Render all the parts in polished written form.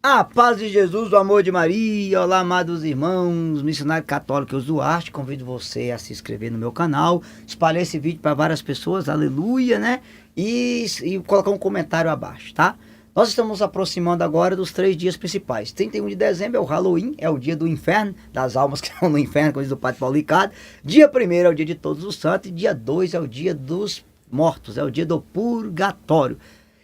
A paz de Jesus, o amor de Maria. Olá, amados irmãos, missionário católico eu Duarte, convido você a se inscrever no meu canal, espalhar esse vídeo para várias pessoas, aleluia, né? E colocar um comentário abaixo, tá? Nós estamos nos aproximando agora dos 3 dias principais. 31 de dezembro é o Halloween, é o dia do inferno, das almas que estão no inferno, como diz o Padre Paulo Ricardo. Dia 1º é o dia de Todos os Santos e dia 2 é o dia dos mortos, é o dia do purgatório.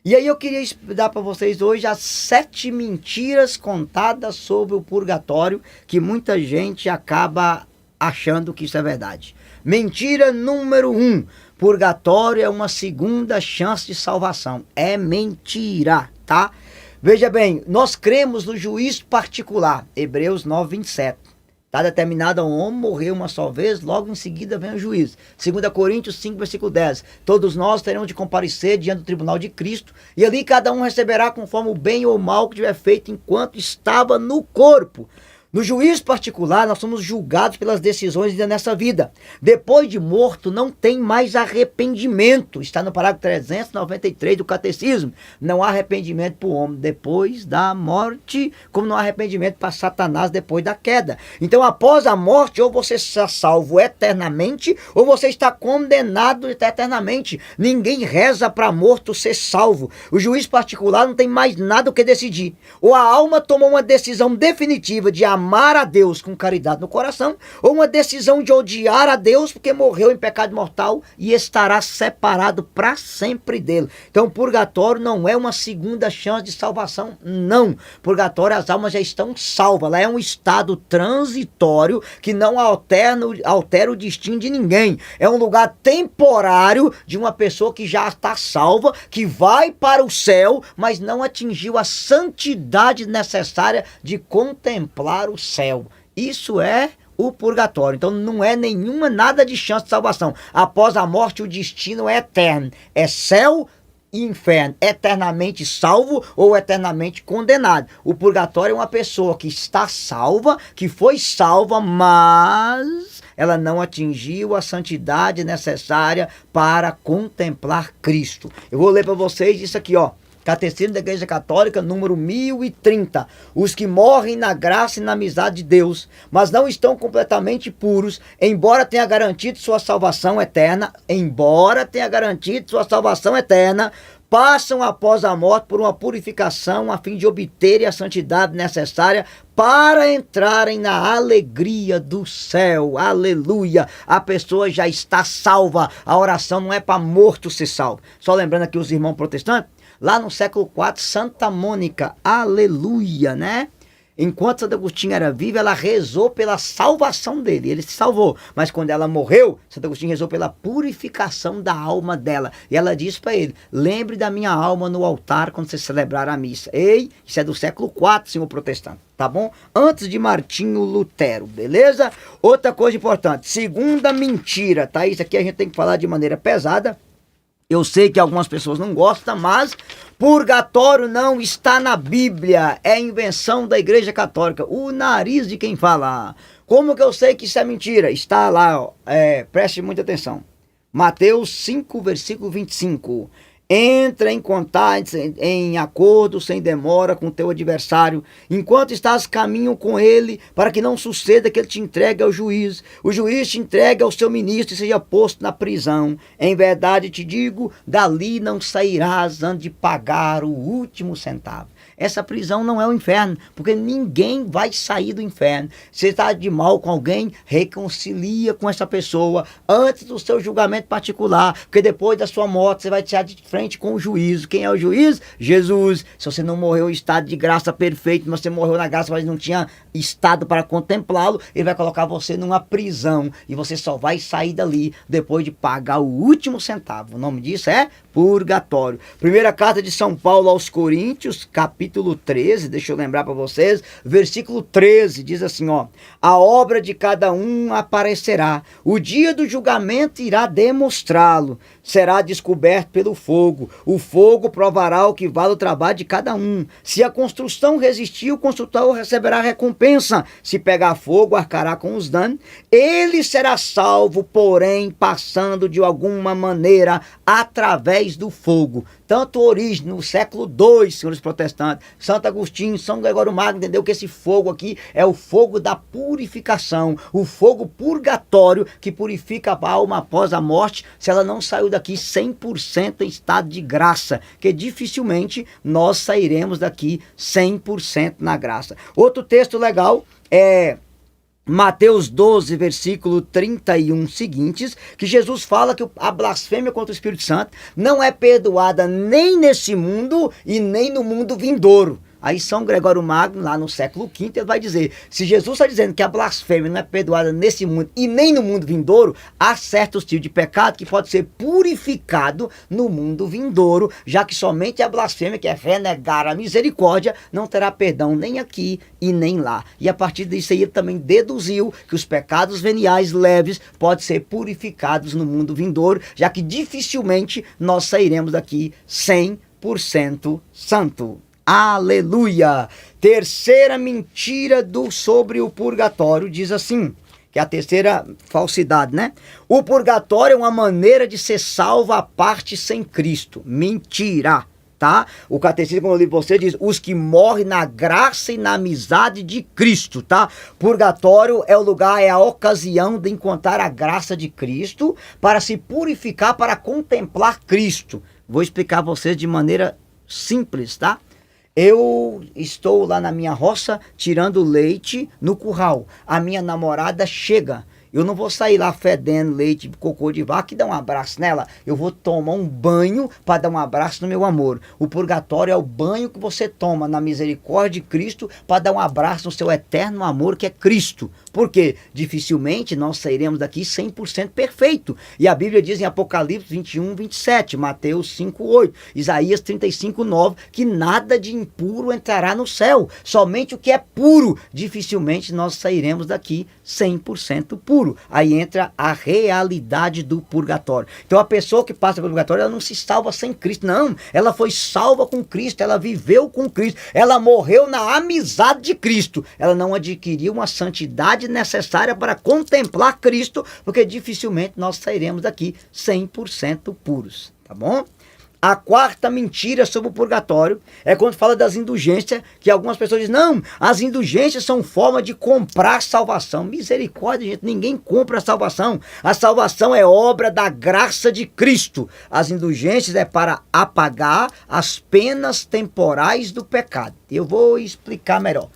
E aí eu queria dar para vocês hoje as 7 mentiras contadas sobre o purgatório, que muita gente acaba achando que isso é verdade. Mentira número 1, purgatório é uma segunda chance de salvação. É mentira, tá? Veja bem, nós cremos no juízo particular, Hebreus 9:27. Está determinado ao homem morrer uma só vez, logo em seguida vem o juízo. 2 Coríntios 5, versículo 10. Todos nós teremos de comparecer diante do tribunal de Cristo, e ali cada um receberá conforme o bem ou o mal que tiver feito enquanto estava no corpo. No juízo particular, nós somos julgados pelas decisões nessa vida. Depois de morto, não tem mais arrependimento. Está no parágrafo 393 do Catecismo. Não há arrependimento para o homem depois da morte, como não há arrependimento para Satanás depois da queda. Então, após a morte, ou você está salvo eternamente, ou você está condenado eternamente. Ninguém reza para morto ser salvo. O juízo particular não tem mais nada o que decidir. Ou a alma tomou uma decisão definitiva de amar a Deus com caridade no coração, ou uma decisão de odiar a Deus porque morreu em pecado mortal e estará separado para sempre dele. Então o purgatório não é uma segunda chance de salvação, não. Purgatório, as almas já estão salvas, ela é um estado transitório que não altera o destino de ninguém. É um lugar temporário de uma pessoa que já está salva, que vai para o céu, mas não atingiu a santidade necessária de contemplar o céu. Isso é o purgatório. Então não é nada de chance de salvação. Após a morte o destino é eterno. É céu e inferno, eternamente salvo ou eternamente condenado. O purgatório é uma pessoa que está salva, que foi salva, mas ela não atingiu a santidade necessária para contemplar Cristo. Eu vou ler para vocês isso aqui, ó. Catecismo da Igreja Católica, número 1030. Os que morrem na graça e na amizade de Deus, mas não estão completamente puros, embora tenha garantido sua salvação eterna, passam após a morte por uma purificação a fim de obterem a santidade necessária para entrarem na alegria do céu. Aleluia! A pessoa já está salva. A oração não é para morto ser salvo. Só lembrando aqui os irmãos protestantes, lá no século IV, Santa Mônica, aleluia, né? Enquanto Santo Agostinho era vivo, ela rezou pela salvação dele, ele se salvou. Mas quando ela morreu, Santo Agostinho rezou pela purificação da alma dela. E ela disse para ele, lembre da minha alma no altar quando você celebrar a missa. Ei, isso é do século IV, senhor protestante, tá bom? Antes de Martinho Lutero, beleza? Outra coisa importante, segunda mentira, tá? Isso aqui a gente tem que falar de maneira pesada. Eu sei que algumas pessoas não gostam, mas purgatório não está na Bíblia. É invenção da Igreja Católica. O nariz de quem fala. Como que eu sei que isso é mentira? Está lá, ó. Preste muita atenção. Mateus 5, versículo 25. Entra em contato, em acordo, sem demora com teu adversário, enquanto estás caminho com ele, para que não suceda que ele te entregue ao juiz. O juiz te entregue ao seu ministro e seja posto na prisão. Em verdade te digo, dali não sairás antes de pagar o último centavo. Essa prisão não é o inferno, porque ninguém vai sair do inferno. Se você está de mal com alguém, reconcilia com essa pessoa antes do seu julgamento particular, porque depois da sua morte você vai estar de frente com o juízo. Quem é o juiz? Jesus. Se você não morreu em estado de graça perfeito, mas você morreu na graça, mas não tinha estado para contemplá-lo, ele vai colocar você numa prisão e você só vai sair dali depois de pagar o último centavo. O nome disso é purgatório. Primeira carta de São Paulo aos Coríntios, capítulo 13, deixa eu lembrar para vocês, versículo 13, diz assim, ó: a obra de cada um aparecerá, o dia do julgamento irá demonstrá-lo, será descoberto pelo fogo, o fogo provará o que vale o trabalho de cada um. Se a construção resistir, o construtor receberá recompensa, se pegar fogo, arcará com os danos, ele será salvo, porém passando de alguma maneira através do fogo. Tanto Origem, no século II, senhores protestantes, Santo. Santo Agostinho, São Gregório Magno entendeu que esse fogo aqui é o fogo da purificação, o fogo purgatório que purifica a alma após a morte, se ela não saiu daqui 100% em estado de graça, que dificilmente nós sairemos daqui 100% na graça. Outro texto legal é Mateus 12, versículo 31 seguintes, que Jesus fala que a blasfêmia contra o Espírito Santo não é perdoada nem nesse mundo e nem no mundo vindouro. Aí São Gregório Magno, lá no século V, ele vai dizer, se Jesus está dizendo que a blasfêmia não é perdoada nesse mundo e nem no mundo vindouro, há certos tipos de pecado que pode ser purificado no mundo vindouro, já que somente a blasfêmia, que é renegar a misericórdia, não terá perdão nem aqui e nem lá. E a partir disso aí ele também deduziu que os pecados veniais leves podem ser purificados no mundo vindouro, já que dificilmente nós sairemos daqui 100% santo. Aleluia! Terceira mentira sobre o purgatório diz assim, que é a terceira falsidade, né? O purgatório é uma maneira de ser salvo à parte sem Cristo. Mentira, tá? O catecismo, como eu li pra você, diz, os que morrem na graça e na amizade de Cristo, tá? Purgatório é o lugar, é a ocasião de encontrar a graça de Cristo para se purificar, para contemplar Cristo. Vou explicar a vocês de maneira simples, tá? Eu estou lá na minha roça tirando leite no curral. A minha namorada chega. Eu não vou sair lá fedendo leite, cocô de vaca e dar um abraço nela. Eu vou tomar um banho para dar um abraço no meu amor. O purgatório é o banho que você toma na misericórdia de Cristo para dar um abraço no seu eterno amor que é Cristo. Por quê? Dificilmente nós sairemos daqui 100% perfeito. E a Bíblia diz em Apocalipse 21, 27, Mateus 5, 8, Isaías 35, 9, que nada de impuro entrará no céu. Somente o que é puro. Dificilmente nós sairemos daqui 100% puro. Aí entra a realidade do purgatório. Então a pessoa que passa pelo purgatório, ela não se salva sem Cristo, não. Ela foi salva com Cristo, ela viveu com Cristo, ela morreu na amizade de Cristo. Ela não adquiriu uma santidade necessária para contemplar Cristo, porque dificilmente nós sairemos daqui 100% puros, tá bom? A quarta mentira sobre o purgatório é quando fala das indulgências, que algumas pessoas dizem, não, as indulgências são forma de comprar salvação. Misericórdia, gente, ninguém compra a salvação. A salvação é obra da graça de Cristo. As indulgências é para apagar as penas temporais do pecado. Eu vou explicar melhor.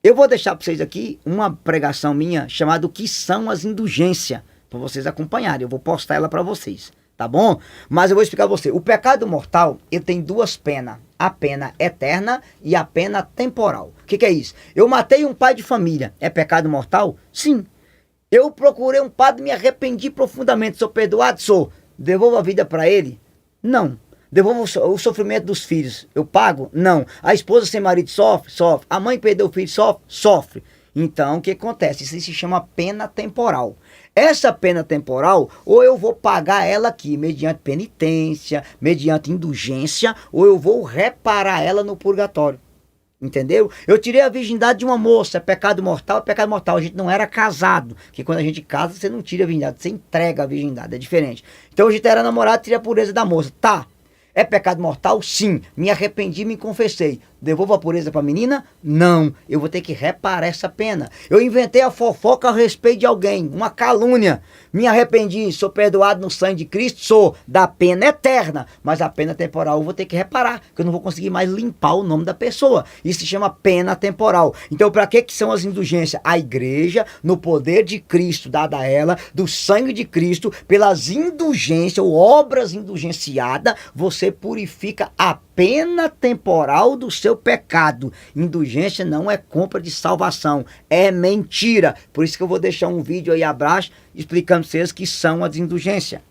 Eu vou deixar para vocês aqui uma pregação minha chamada O que são as indulgências, para vocês acompanharem. Eu vou postar ela para vocês. Tá bom? Mas eu vou explicar a você. O pecado mortal, ele tem duas penas. A pena eterna e a pena temporal. O que é isso? Eu matei um pai de família. É pecado mortal? Sim. Eu procurei um padre, me arrependi profundamente. Sou perdoado? Sou. Devolvo a vida para ele? Não. Devolvo o sofrimento dos filhos. Eu pago? Não. A esposa sem marido sofre? Sofre. A mãe perdeu o filho? Sofre? Sofre. Então, o que acontece? Isso se chama pena temporal. Essa pena temporal, ou eu vou pagar ela aqui, mediante penitência, mediante indulgência, ou eu vou reparar ela no purgatório. Entendeu? Eu tirei a virgindade de uma moça, é pecado mortal, é pecado mortal. A gente não era casado, porque quando a gente casa, você não tira a virgindade, você entrega a virgindade, é diferente. Então a gente era namorado, tira a pureza da moça. Tá, é pecado mortal? Sim. Me arrependi, me confessei. Devolvo a pureza para a menina? Não. Eu vou ter que reparar essa pena. Eu inventei a fofoca a respeito de alguém, uma calúnia. Me arrependi, sou perdoado no sangue de Cristo, sou da pena eterna. Mas a pena temporal eu vou ter que reparar, porque eu não vou conseguir mais limpar o nome da pessoa. Isso se chama pena temporal. Então, para que são as indulgências? A igreja, no poder de Cristo dada a ela, do sangue de Cristo, pelas indulgências ou obras indulgenciadas, você purifica a pena temporal do seu pecado. Indulgência não é compra de salvação, é mentira. Por isso que eu vou deixar um vídeo aí abaixo explicando vocês que são as indulgências.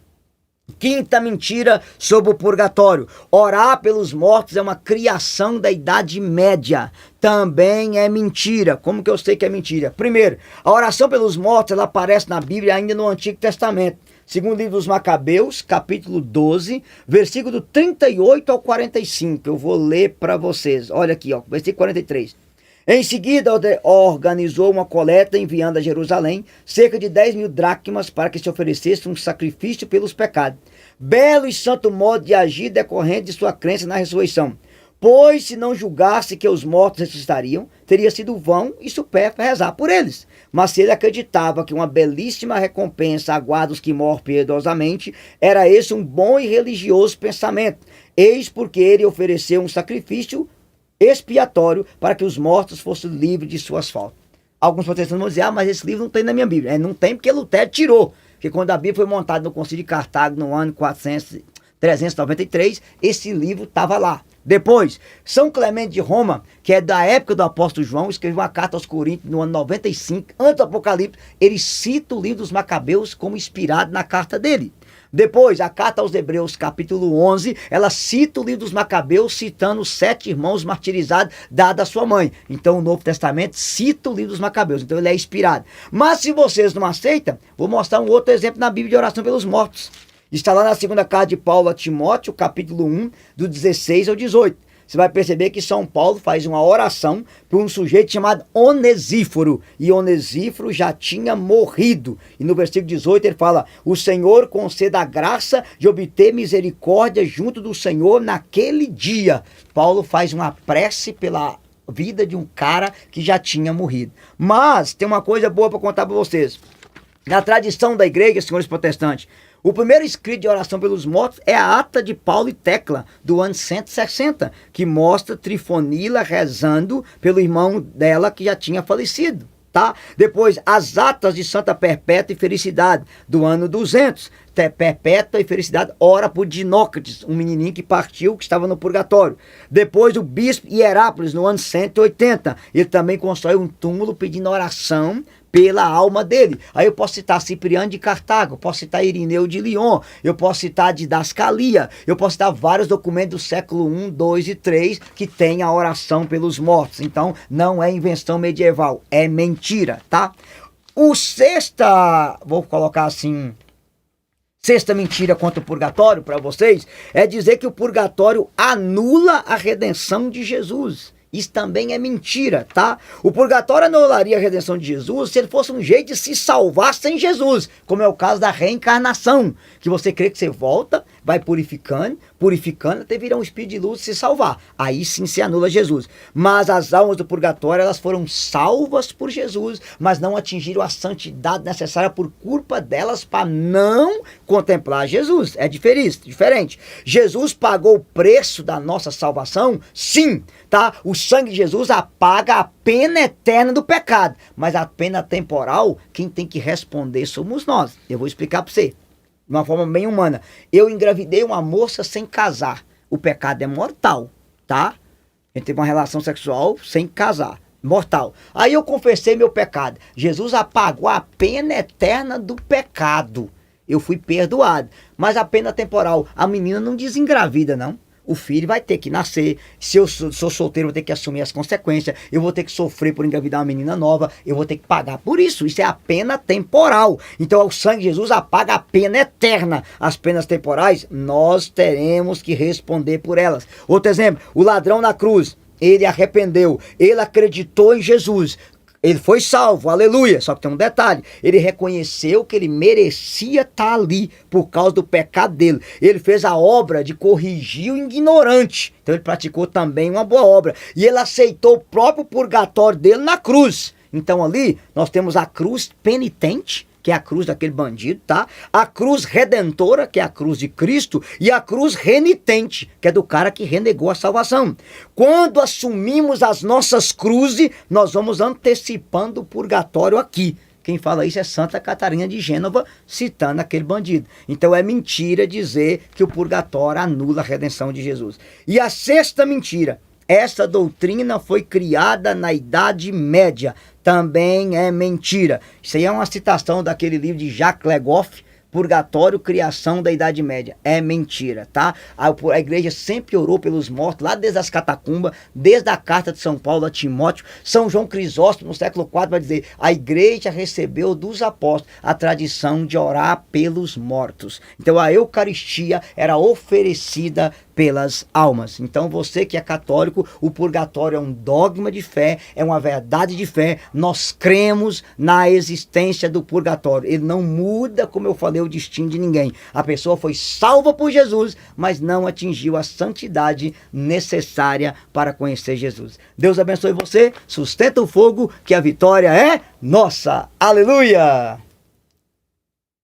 Quinta mentira sobre o purgatório. Orar pelos mortos é uma criação da Idade Média. Também é mentira. Como que eu sei que é mentira? Primeiro, a oração pelos mortos ela aparece na Bíblia ainda no Antigo Testamento. Segundo o livro dos Macabeus, capítulo 12, versículo 38 ao 45. Eu vou ler para vocês. Olha aqui, ó, versículo 43. Em seguida, organizou uma coleta enviando a Jerusalém cerca de 10.000 dracmas para que se oferecesse um sacrifício pelos pecados. Belo e santo modo de agir decorrente de sua crença na ressurreição. Pois se não julgasse que os mortos ressuscitariam, teria sido vão e supérfluo rezar por eles. Mas se ele acreditava que uma belíssima recompensa aguarda os que morrem piedosamente, era esse um bom e religioso pensamento. Eis porque ele ofereceu um sacrifício expiatório para que os mortos fossem livres de suas faltas. Alguns protestantes vão dizer, mas esse livro não tem na minha Bíblia. Não tem porque Lutero tirou. Porque quando a Bíblia foi montada no Concílio de Cartago, no ano 393, esse livro estava lá. Depois, São Clemente de Roma, que é da época do apóstolo João, escreveu uma carta aos Coríntios no ano 95, antes do Apocalipse. Ele cita o livro dos Macabeus como inspirado na carta dele. Depois, a carta aos Hebreus, capítulo 11, ela cita o livro dos Macabeus, citando os 7 irmãos martirizados, dado a sua mãe. Então, o Novo Testamento cita o livro dos Macabeus. Então, ele é inspirado. Mas, se vocês não aceitam, vou mostrar um outro exemplo na Bíblia de oração pelos mortos. Está lá na segunda carta de Paulo a Timóteo, capítulo 1, do 16 ao 18. Você vai perceber que São Paulo faz uma oração por um sujeito chamado Onesíforo. E Onesíforo já tinha morrido. E no versículo 18 ele fala, o Senhor conceda a graça de obter misericórdia junto do Senhor naquele dia. Paulo faz uma prece pela vida de um cara que já tinha morrido. Mas tem uma coisa boa para contar para vocês. Na tradição da igreja, senhores protestantes, o primeiro escrito de oração pelos mortos é a Ata de Paulo e Tecla, do ano 160, que mostra Trifonila rezando pelo irmão dela que já tinha falecido. Tá? Depois, as atas de Santa Perpétua e Felicidade, do ano 200. Perpétua e Felicidade ora por Dinócrates, um menininho que partiu, que estava no purgatório. Depois, o bispo Hierápolis, no ano 180. Ele também constrói um túmulo pedindo oração pela alma dele. Aí eu posso citar Cipriano de Cartago, eu posso citar Irineu de Lyon, eu posso citar Didascalia, eu posso citar vários documentos do século I, II e III que tem a oração pelos mortos. Então, não é invenção medieval, é mentira, tá? Vou colocar assim, sexta mentira contra o purgatório para vocês, é dizer que o purgatório anula a redenção de Jesus. Isso também é mentira, tá? O purgatório anularia a redenção de Jesus se ele fosse um jeito de se salvar sem Jesus, como é o caso da reencarnação, que você crê que você volta, vai purificando, até virar um espírito de luz e se salvar. Aí sim se anula Jesus. Mas as almas do purgatório, elas foram salvas por Jesus, mas não atingiram a santidade necessária por culpa delas para não contemplar Jesus. É diferente. Jesus pagou o preço da nossa salvação? Sim, tá? O sangue de Jesus apaga a pena eterna do pecado, mas a pena temporal, quem tem que responder somos nós. Eu vou explicar para você. De uma forma bem humana. Eu engravidei uma moça sem casar. O pecado é mortal, tá? A gente teve uma relação sexual sem casar. Mortal. Aí eu confessei meu pecado. Jesus apagou a pena eterna do pecado. Eu fui perdoado. Mas a pena temporal, a menina não desengravida, não. O filho vai ter que nascer. Se eu sou solteiro, eu vou ter que assumir as consequências. Eu vou ter que sofrer por engravidar uma menina nova. Eu vou ter que pagar por isso. Isso é a pena temporal. Então, o sangue de Jesus apaga a pena eterna. As penas temporais, nós teremos que responder por elas. Outro exemplo, o ladrão na cruz. Ele arrependeu. Ele acreditou em Jesus. Ele foi salvo, aleluia. Só que tem um detalhe, ele reconheceu que ele merecia estar ali por causa do pecado dele. Ele fez a obra de corrigir o ignorante. Então ele praticou também uma boa obra. E ele aceitou o próprio purgatório dele na cruz. Então ali nós temos a cruz penitente, que é a cruz daquele bandido, tá? A cruz redentora, que é a cruz de Cristo, e a cruz renitente, que é do cara que renegou a salvação. Quando assumimos as nossas cruzes, nós vamos antecipando o purgatório aqui. Quem fala isso é Santa Catarina de Gênova, citando aquele bandido. Então é mentira dizer que o purgatório anula a redenção de Jesus. E a sexta mentira, essa doutrina foi criada na Idade Média. Também é mentira. Isso aí é uma citação daquele livro de Jacques Legoff, Purgatório, Criação da Idade Média. É mentira, tá? A igreja sempre orou pelos mortos, lá desde as catacumbas, desde a carta de São Paulo a Timóteo. São João Crisóstomo, no século IV, vai dizer, a igreja recebeu dos apóstolos a tradição de orar pelos mortos. Então a Eucaristia era oferecida pelas almas. Então você que é católico, o purgatório é um dogma de fé, é uma verdade de fé. Nós cremos na existência do purgatório. Ele não muda, como eu falei, o destino de ninguém. A pessoa foi salva por Jesus, mas não atingiu a santidade necessária para conhecer Jesus. Deus abençoe você, sustenta o fogo, que a vitória é nossa. Aleluia!